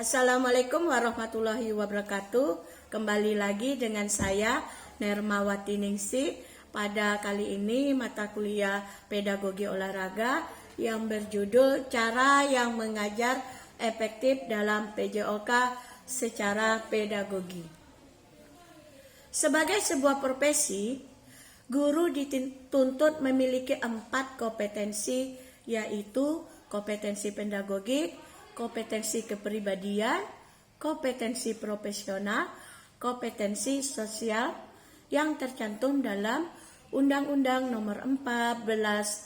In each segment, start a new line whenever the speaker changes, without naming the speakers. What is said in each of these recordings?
Assalamualaikum warahmatullahi wabarakatuh. Kembali lagi dengan saya Nermawati Ningsih. Pada kali ini mata kuliah pedagogi olahraga yang berjudul cara yang mengajar efektif dalam PJOK secara pedagogi. Sebagai sebuah profesi, guru dituntut memiliki 4 kompetensi, yaitu kompetensi pedagogik, kompetensi kepribadian, kompetensi profesional, kompetensi sosial yang tercantum dalam Undang-Undang Nomor 14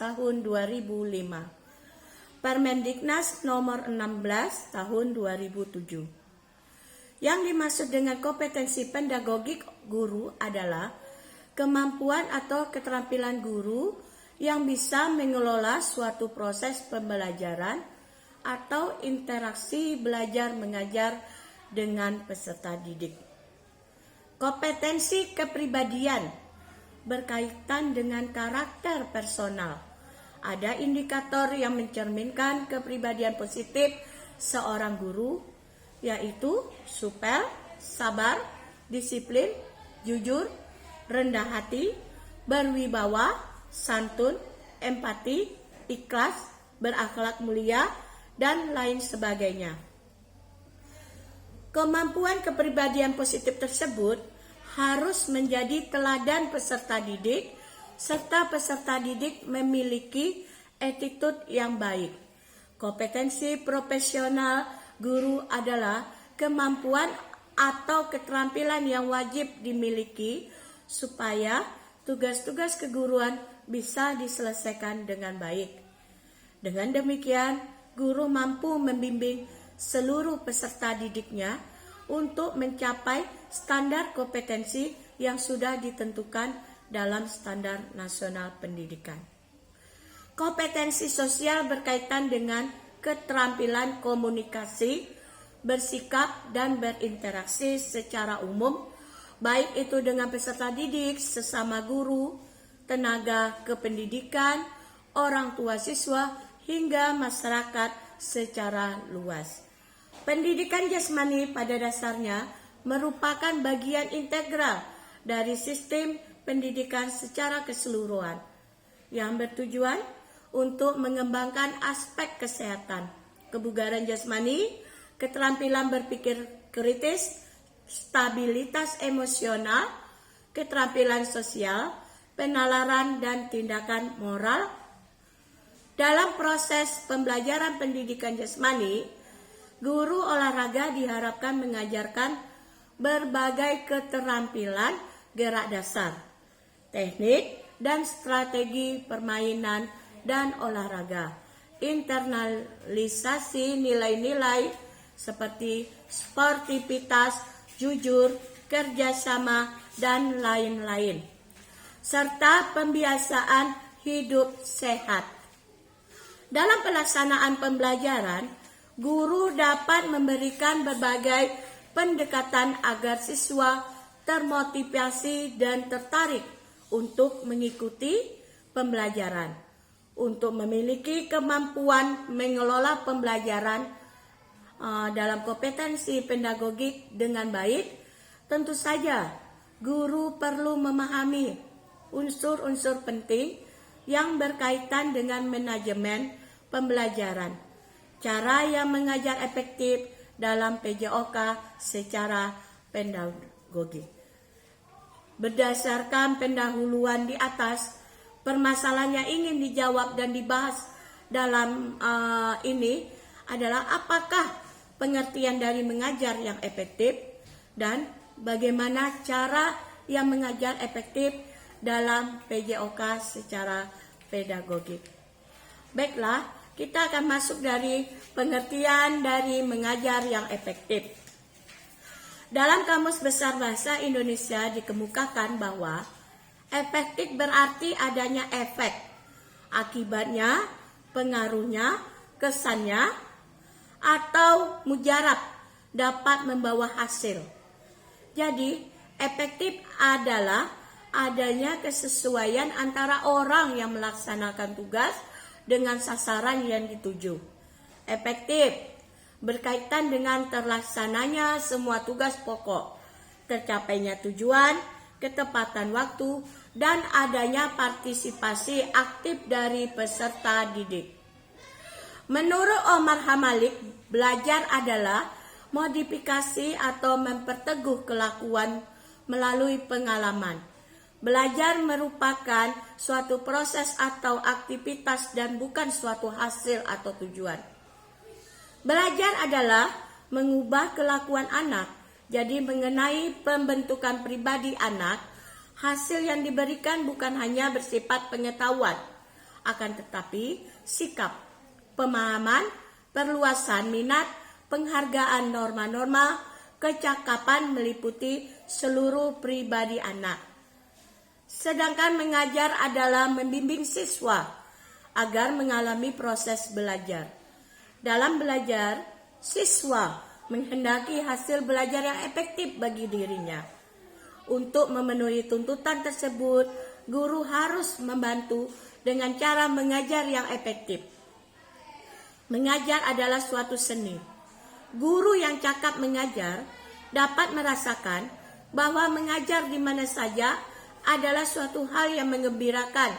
Tahun 2005, Permendiknas Nomor 16 Tahun 2007. Yang dimaksud dengan kompetensi pedagogik guru adalah kemampuan atau keterampilan guru yang bisa mengelola suatu proses pembelajaran atau interaksi belajar mengajar dengan peserta didik. Kompetensi kepribadian berkaitan dengan karakter personal. Ada indikator yang mencerminkan kepribadian positif seorang guru, yaitu supel, sabar, disiplin, jujur, rendah hati, berwibawa, santun, empati, ikhlas, berakhlak mulia, dan lain sebagainya. Kemampuan kepribadian positif tersebut harus menjadi teladan peserta didik, serta peserta didik memiliki attitude yang baik. Kompetensi profesional guru adalah kemampuan atau keterampilan yang wajib dimiliki supaya tugas-tugas keguruan bisa diselesaikan dengan baik. Dengan demikian, guru mampu membimbing seluruh peserta didiknya untuk mencapai standar kompetensi yang sudah ditentukan dalam Standar Nasional Pendidikan. Kompetensi sosial berkaitan dengan keterampilan komunikasi, bersikap, dan berinteraksi secara umum, baik itu dengan peserta didik, sesama guru, tenaga kependidikan, orang tua siswa, hingga masyarakat secara luas. Pendidikan jasmani pada dasarnya merupakan bagian integral dari sistem pendidikan secara keseluruhan yang bertujuan untuk mengembangkan aspek kesehatan, kebugaran jasmani, keterampilan berpikir kritis, stabilitas emosional, keterampilan sosial, penalaran, dan tindakan moral. Dalam proses pembelajaran pendidikan jasmani, guru olahraga diharapkan mengajarkan berbagai keterampilan gerak dasar, teknik, dan strategi permainan dan olahraga, internalisasi nilai-nilai seperti sportivitas, jujur, kerjasama, dan lain-lain, serta pembiasaan hidup sehat. Dalam pelaksanaan pembelajaran, guru dapat memberikan berbagai pendekatan agar siswa termotivasi dan tertarik untuk mengikuti pembelajaran. Untuk memiliki kemampuan mengelola pembelajaran dalam kompetensi pedagogik dengan baik, tentu saja guru perlu memahami unsur-unsur penting yang berkaitan dengan manajemen pembelajaran, cara yang mengajar efektif dalam PJOK secara pedagogi. Berdasarkan pendahuluan di atas, permasalahan yang ingin dijawab dan dibahas dalam ini adalah apakah pengertian dari mengajar yang efektif dan bagaimana cara yang mengajar efektif dalam PJOK secara pedagogik. Baiklah, kita akan masuk dari pengertian dari mengajar yang efektif. Dalam Kamus Besar Bahasa Indonesia dikemukakan bahwa efektif berarti adanya efek, akibatnya, pengaruhnya, kesannya, atau mujarab dapat membawa hasil. Jadi, efektif adalah adanya kesesuaian antara orang yang melaksanakan tugas dengan sasaran yang dituju. Efektif berkaitan dengan terlaksananya semua tugas pokok, tercapainya tujuan, ketepatan waktu, dan adanya partisipasi aktif dari peserta didik. Menurut Omar Hamalik, belajar adalah modifikasi atau memperteguh kelakuan melalui pengalaman. Belajar merupakan suatu proses atau aktivitas dan bukan suatu hasil atau tujuan. Belajar adalah mengubah kelakuan anak. Jadi mengenai pembentukan pribadi anak, hasil yang diberikan bukan hanya bersifat pengetahuan, akan tetapi sikap, pemahaman, perluasan minat, penghargaan norma-norma, kecakapan meliputi seluruh pribadi anak. Sedangkan mengajar adalah membimbing siswa agar mengalami proses belajar. Dalam belajar, siswa menghendaki hasil belajar yang efektif bagi dirinya. Untuk memenuhi tuntutan tersebut, guru harus membantu dengan cara mengajar yang efektif. Mengajar adalah suatu seni. Guru yang cakap mengajar dapat merasakan bahwa mengajar di mana saja adalah suatu hal yang menggembirakan,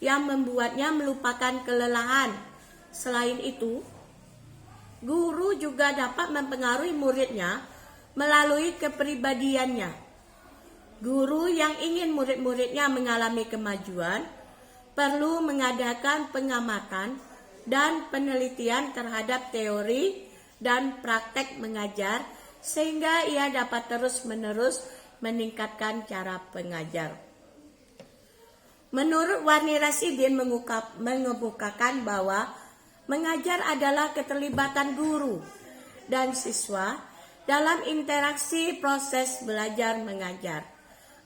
yang membuatnya melupakan kelelahan. Selain itu, guru juga dapat mempengaruhi muridnya melalui kepribadiannya. Guru yang ingin murid-muridnya mengalami kemajuan perlu mengadakan pengamatan dan penelitian terhadap teori dan praktek mengajar sehingga ia dapat terus-menerus meningkatkan cara pengajar. Menurut Warni Rasidin mengemukakan bahwa mengajar adalah keterlibatan guru dan siswa dalam interaksi proses belajar mengajar.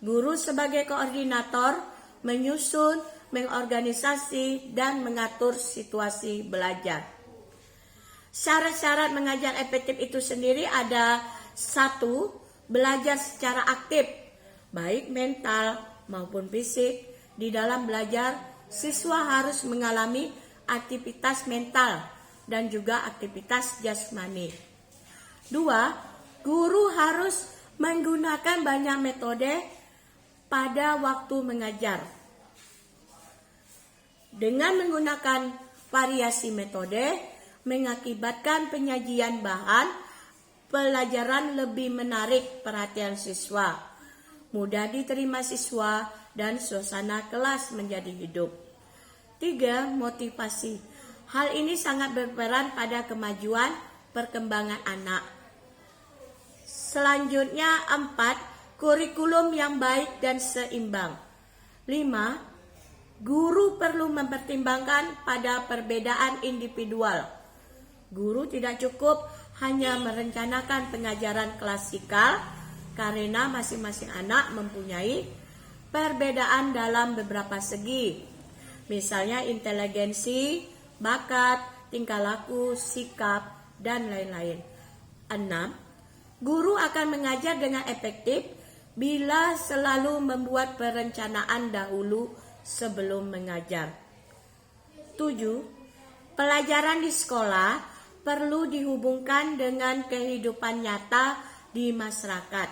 Guru sebagai koordinator menyusun, mengorganisasi, dan mengatur situasi belajar. Syarat-syarat mengajar efektif itu sendiri ada: 1. Belajar secara aktif, baik mental maupun fisik. Di dalam belajar, siswa harus mengalami aktivitas mental dan juga aktivitas jasmani. 2. Guru harus menggunakan banyak metode pada waktu mengajar. Dengan menggunakan variasi metode, mengakibatkan penyajian bahan pelajaran lebih menarik perhatian siswa, mudah diterima siswa, dan suasana kelas menjadi hidup. 3. Motivasi. Hal ini sangat berperan pada kemajuan perkembangan anak. Selanjutnya 4. Kurikulum yang baik dan seimbang. 5. Guru perlu mempertimbangkan pada perbedaan individual. Guru tidak cukup hanya merencanakan pengajaran klasikal karena masing-masing anak mempunyai perbedaan dalam beberapa segi. Misalnya inteligensi, bakat, tingkah laku, sikap, dan lain-lain. 6. Guru akan mengajar dengan efektif bila selalu membuat perencanaan dahulu sebelum mengajar. 7. Pelajaran di sekolah perlu dihubungkan dengan kehidupan nyata di masyarakat.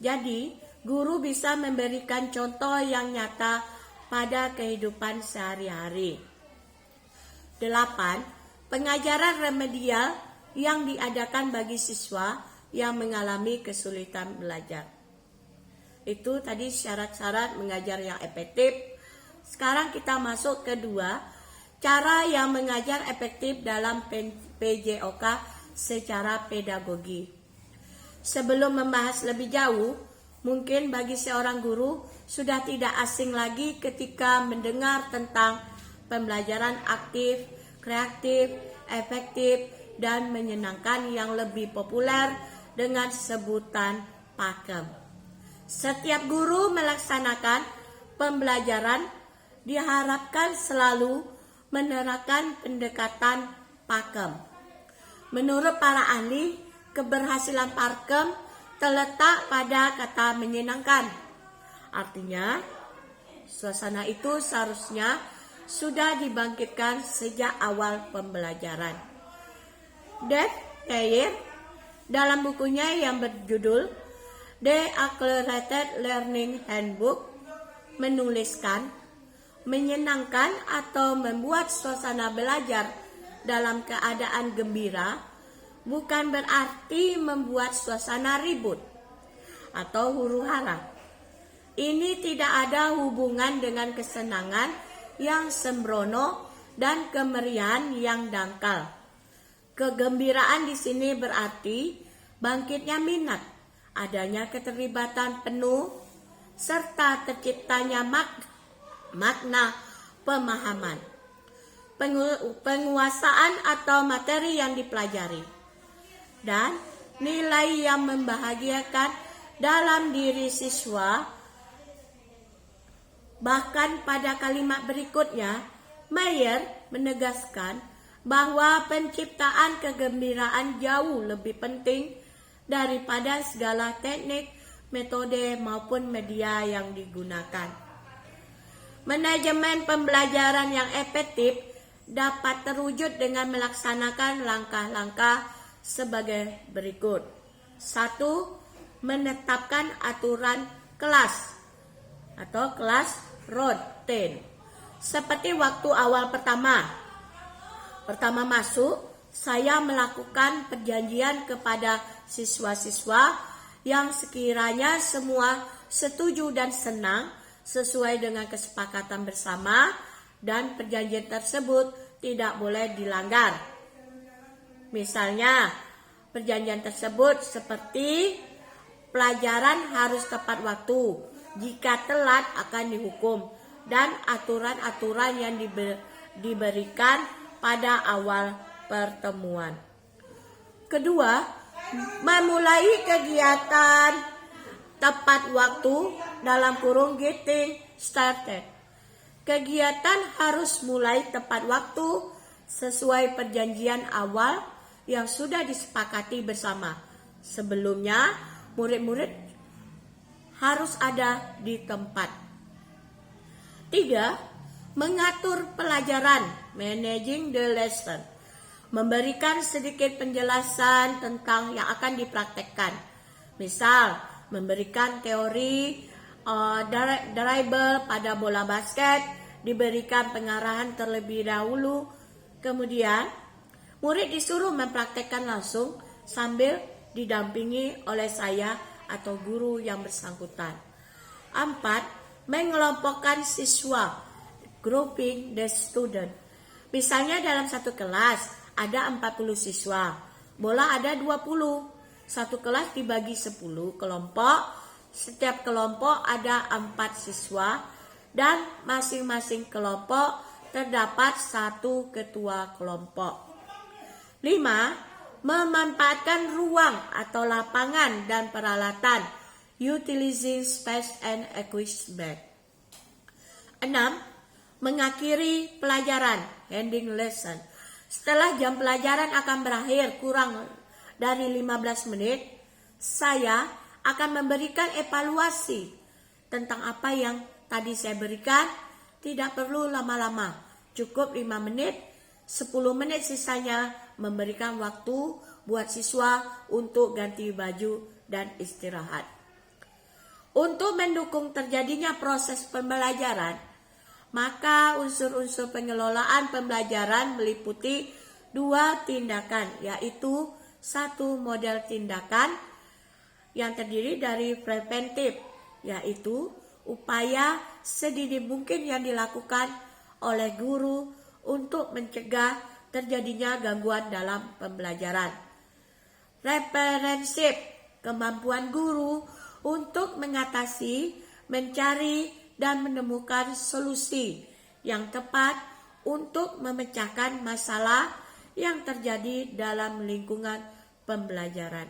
Jadi, guru bisa memberikan contoh yang nyata pada kehidupan sehari-hari. 8. Pengajaran remedial yang diadakan bagi siswa yang mengalami kesulitan belajar. Itu tadi syarat-syarat mengajar yang efektif. Sekarang kita masuk ke 2. Cara yang mengajar efektif dalam PJOK secara pedagogi. Sebelum membahas lebih jauh, mungkin bagi seorang guru sudah tidak asing lagi ketika mendengar tentang pembelajaran aktif, kreatif, efektif, dan menyenangkan yang lebih populer dengan sebutan PAKEM. Setiap guru melaksanakan pembelajaran diharapkan selalu menerapkan pendekatan PAKEM. Menurut para ahli, keberhasilan PAKEM terletak pada kata menyenangkan. Artinya, suasana itu seharusnya sudah dibangkitkan sejak awal pembelajaran. Dave Meyer dalam bukunya yang berjudul The Accelerated Learning Handbook menuliskan, menyenangkan atau membuat suasana belajar dalam keadaan gembira bukan berarti membuat suasana ribut atau huru-hara. Ini tidak ada hubungan dengan kesenangan yang sembrono dan kemeriahan yang dangkal. Kegembiraan di sini berarti bangkitnya minat, adanya keterlibatan penuh, serta terciptanya makna pemahaman, penguasaan atau materi yang dipelajari, dan nilai yang membahagiakan dalam diri siswa. Bahkan pada kalimat berikutnya, Meyer menegaskan bahwa penciptaan kegembiraan jauh lebih penting daripada segala teknik, metode maupun media yang digunakan. Manajemen pembelajaran yang efektif dapat terwujud dengan melaksanakan langkah-langkah sebagai berikut. 1. Menetapkan aturan kelas atau kelas rutin. Seperti waktu awal Pertama masuk, saya melakukan perjanjian kepada siswa-siswa yang sekiranya semua setuju dan senang sesuai dengan kesepakatan bersama, dan perjanjian tersebut tidak boleh dilanggar. Misalnya, perjanjian tersebut seperti pelajaran harus tepat waktu, jika telat akan dihukum, dan aturan-aturan yang diberikan pada awal pertemuan. Kedua, memulai kegiatan tepat waktu dalam kurung getting started. Kegiatan harus mulai tepat waktu sesuai perjanjian awal yang sudah disepakati bersama. Sebelumnya, murid-murid harus ada di tempat. 3. Mengatur pelajaran, managing the lesson. Memberikan sedikit penjelasan tentang yang akan dipraktekkan. Misal, memberikan teori dribble pada bola basket, diberikan pengarahan terlebih dahulu. Kemudian, murid disuruh mempraktekkan langsung sambil didampingi oleh saya atau guru yang bersangkutan. 4. Mengelompokkan siswa, grouping the student. Misalnya dalam satu kelas ada 40 siswa, bola ada 20. Satu kelas dibagi 10 kelompok, setiap kelompok ada 4 siswa, dan masing-masing kelompok terdapat satu ketua kelompok. 5. Memanfaatkan ruang atau lapangan dan peralatan, utilizing space and equipment. 6. Mengakhiri pelajaran, ending lesson. Setelah jam pelajaran akan berakhir kurang dari 15 menit, saya akan memberikan evaluasi tentang apa yang tadi saya berikan. Tidak perlu lama-lama, cukup 5 menit, 10 menit sisanya memberikan waktu buat siswa untuk ganti baju dan istirahat. Untuk mendukung terjadinya proses pembelajaran, maka unsur-unsur pengelolaan pembelajaran meliputi 2 tindakan, yaitu 1 model tindakan yang terdiri dari preventif, yaitu upaya sedini mungkin yang dilakukan oleh guru untuk mencegah terjadinya gangguan dalam pembelajaran. Referensif, kemampuan guru untuk mengatasi, mencari, dan menemukan solusi yang tepat untuk memecahkan masalah yang terjadi dalam lingkungan pembelajaran.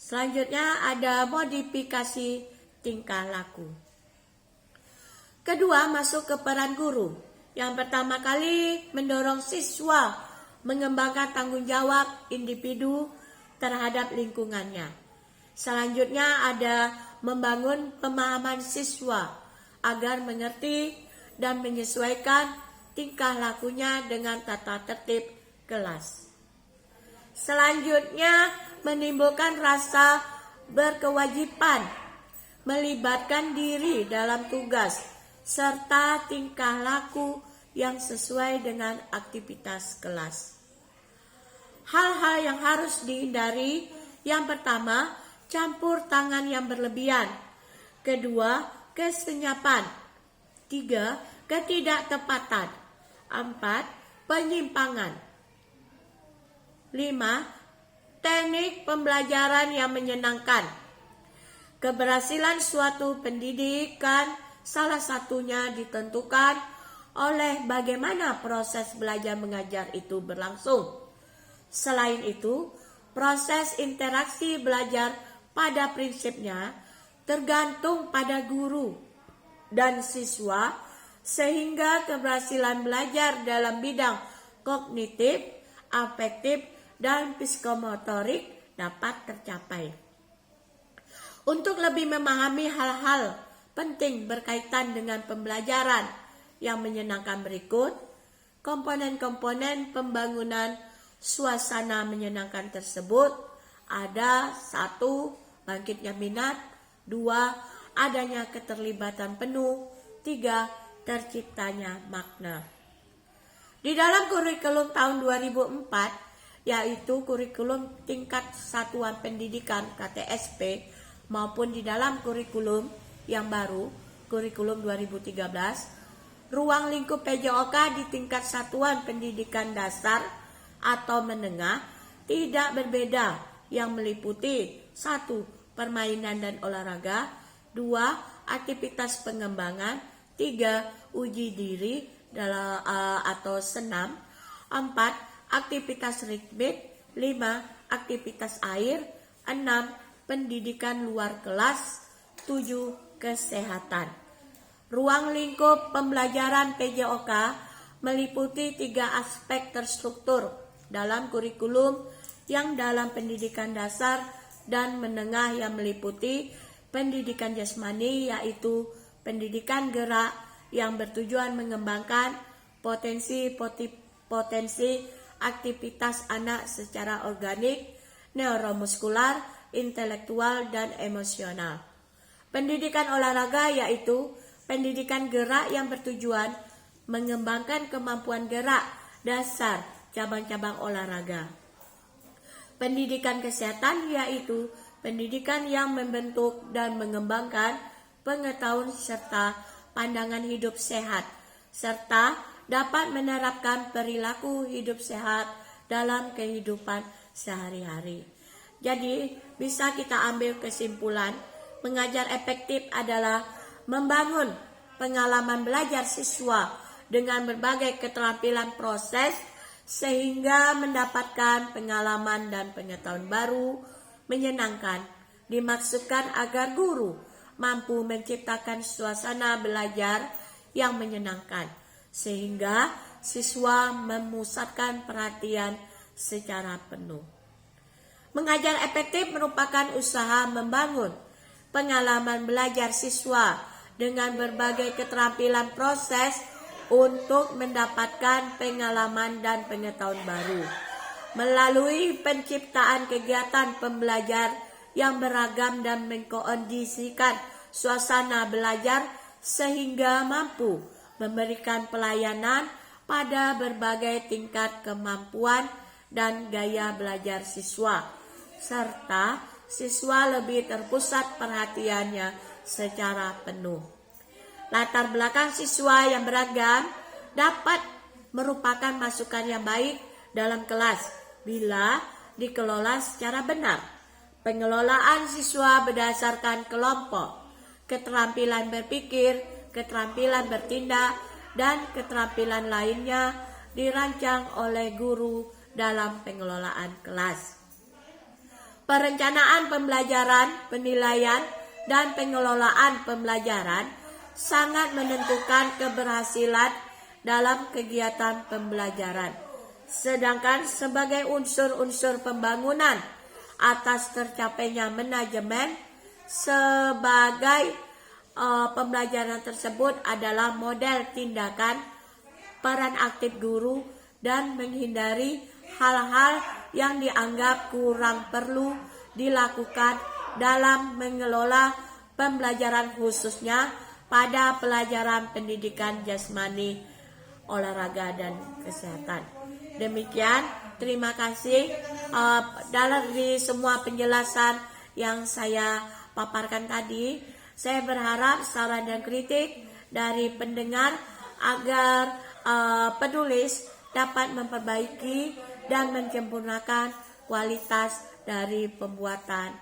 Selanjutnya ada modifikasi tingkah laku. Kedua, masuk ke peran guru. Yang pertama kali mendorong siswa mengembangkan tanggung jawab individu terhadap lingkungannya. Selanjutnya ada membangun pemahaman siswa agar mengerti dan menyesuaikan tingkah lakunya dengan tata tertib kelas. Selanjutnya, menimbulkan rasa berkewajiban, melibatkan diri dalam tugas, serta tingkah laku yang sesuai dengan aktivitas kelas. Hal-hal yang harus dihindari, yang pertama, campur tangan yang berlebihan. Kedua, kesenyapan. 3, ketidaktepatan. 4, penyimpangan. 5, teknik pembelajaran yang menyenangkan. Keberhasilan suatu pendidikan salah satunya ditentukan oleh bagaimana proses belajar mengajar itu berlangsung. Selain itu, proses interaksi belajar pada prinsipnya tergantung pada guru dan siswa, sehingga keberhasilan belajar dalam bidang kognitif, afektif, dan psikomotorik dapat tercapai. Untuk lebih memahami hal-hal penting berkaitan dengan pembelajaran yang menyenangkan berikut, komponen-komponen pembangunan suasana menyenangkan tersebut ada: 1, bangkitnya minat; 2, adanya keterlibatan penuh; 3, terciptanya makna. Di dalam kurikulum tahun 2004, yaitu kurikulum tingkat satuan pendidikan KTSP, maupun di dalam kurikulum yang baru, kurikulum 2013, ruang lingkup PJOK di tingkat satuan pendidikan dasar atau menengah tidak berbeda, yang meliputi 1, permainan dan olahraga; 2, aktivitas pengembangan; 3, uji diri atau senam; 4, aktivitas ritmik; 5, aktivitas air; 6, pendidikan luar kelas; 7, kesehatan. Ruang lingkup pembelajaran PJOK meliputi 3 aspek terstruktur dalam kurikulum yang dalam pendidikan dasar dan menengah, yang meliputi pendidikan jasmani, yaitu pendidikan gerak yang bertujuan mengembangkan potensi aktivitas anak secara organik, neuromuskular, intelektual, dan emosional. Pendidikan olahraga yaitu pendidikan gerak yang bertujuan mengembangkan kemampuan gerak dasar cabang-cabang olahraga. Pendidikan kesehatan yaitu pendidikan yang membentuk dan mengembangkan pengetahuan serta pandangan hidup sehat, serta dapat menerapkan perilaku hidup sehat dalam kehidupan sehari-hari. Jadi, bisa kita ambil kesimpulan, mengajar efektif adalah membangun pengalaman belajar siswa dengan berbagai keterampilan proses, sehingga mendapatkan pengalaman dan pengetahuan baru menyenangkan. Dimaksudkan agar guru mampu menciptakan suasana belajar yang menyenangkan, sehingga siswa memusatkan perhatian secara penuh. Mengajar efektif merupakan usaha membangun pengalaman belajar siswa dengan berbagai keterampilan proses untuk mendapatkan pengalaman dan pengetahuan baru. Melalui penciptaan kegiatan pembelajar yang beragam dan mengkondisikan suasana belajar sehingga mampu memberikan pelayanan pada berbagai tingkat kemampuan dan gaya belajar siswa, serta siswa lebih terpusat perhatiannya secara penuh. Latar belakang siswa yang beragam dapat merupakan masukan yang baik dalam kelas bila dikelola secara benar. Pengelolaan siswa berdasarkan kelompok, keterampilan berpikir, keterampilan bertindak, dan keterampilan lainnya dirancang oleh guru dalam pengelolaan kelas. Perencanaan pembelajaran, penilaian, dan pengelolaan pembelajaran sangat menentukan keberhasilan dalam kegiatan pembelajaran. Sedangkan sebagai unsur-unsur pembangunan atas tercapainya manajemen sebagai pembelajaran tersebut adalah model tindakan, peran aktif guru, dan menghindari hal-hal yang dianggap kurang perlu dilakukan dalam mengelola pembelajaran khususnya pada pelajaran pendidikan jasmani, olahraga, dan kesehatan. Demikian, terima kasih dari semua penjelasan yang saya paparkan tadi. Saya berharap saran dan kritik dari pendengar agar penulis dapat memperbaiki dan menyempurnakan kualitas dari pembuatan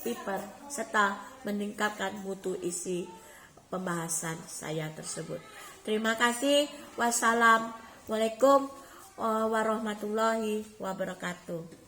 paper serta meningkatkan mutu isi pembahasan saya tersebut. Terima kasih. Wassalamualaikum warahmatullahi wabarakatuh.